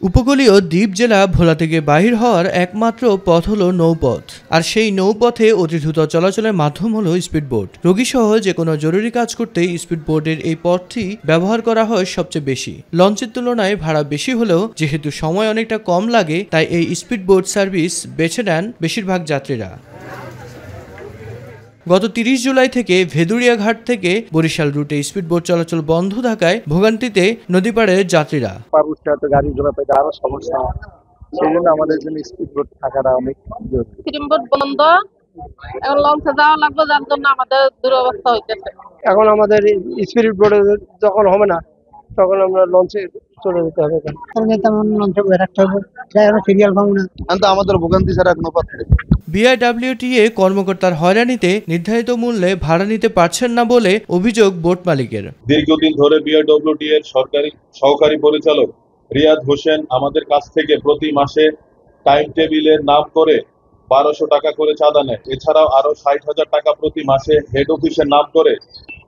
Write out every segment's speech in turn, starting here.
উপকূলীয় দ্বীপ জেলা ভোলা থেকে বাহির হওয়ার একমাত্র পথ হলো নৌপথ, আর সেই নৌপথে অতি দ্রুত চলাচলের মাধ্যম হলো স্পিডবোট। রোগীসহ যে কোনো জরুরি কাজ করতে স্পিডবোটের এই পথটি ব্যবহার করা হয় সবচেয়ে বেশি। লঞ্চের তুলনায় ভাড়া বেশি হলেও যেহেতু সময় অনেকটা কম লাগে, তাই এই স্পিডবোট সার্ভিস বেছে নেন বেশিরভাগ যাত্রীরা। গত 30 জুলাই থেকে ভেদুরিয়া ঘাট থেকে বরিশাল রুটে স্পিডবোট চলাচল বন্ধ থাকায় ভোগান্তিতে নদীপাড়ের যাত্রীরা। গাড়ি ঘোড়া পেতে আরো সমস্যা, সেই জন্য আমাদের জন্য স্পিডবোট থাকাটা অনেক জরুরি। স্পিডবোট বন্ধ, এখন লঞ্চে যাওয়া লাগবে, যার জন্য আমাদের দুরবস্থা হইতেছে। এখন আমাদের স্পিডবোটে যখন হবে না, তখন আমরা লঞ্চে চলে যেতে হবে। আমাদের ভোগান্তি ছাড়া কোনো পথ নেই। বিআইডব্লিউটিএ কর্মকর্তার হয়রানিতে নির্ধারিত মূল্যে ভাড়া নিতে পারছেন না বলে অভিযোগ বোট মালিকের। দীর্ঘদিন ধরে বিআইডব্লিউটিএর সহকারী পরিচালক রিয়াদ হোসেন আমাদের কাছ থেকে প্রতি মাসে টাইম টেবিলের নাম করে 1200 টাকা করে চাঁদা নেয়। এছাড়াও আরো 60,000 টাকা প্রতি মাসে হেড অফিসের নাম করে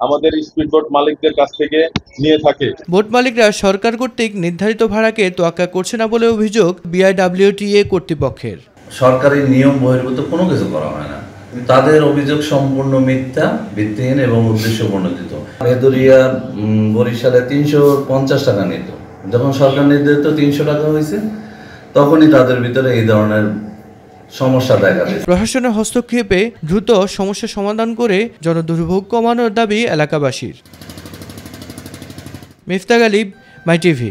আমাদের স্পিডবোট মালিকদের কাছ থেকে নিয়ে থাকে। বোট মালিকরা সরকার কর্তৃক নির্ধারিত ভাড়াকে তোয়াক্কা করছে না বলে অভিযোগ বিআইডব্লিউটিএ কর্তৃপক্ষের। সরকারি নিয়ম বহির্ভূত কোনো কিছু করা হয় না। তাদের অভিযোগ সম্পূর্ণ মিথ্যা, ভিত্তিহীন এবং উদ্দেশ্য প্রণোদিত। ভেদুরিয়া বরিশালে 350 টাকা নিত, যখন সরকার নির্ধারিত 300 টাকা হয়েছে, তখনই তাদের ভিতরে এই ধরনের সমস্যা দেখা দেয়। প্রশাসনের হস্তক্ষেপে দ্রুত সমস্যা সমাধান করে জনদুর্ভোগ কমানোর দাবি এলাকাবাসীর। মিফতাহ গালিব, মাই টিভি।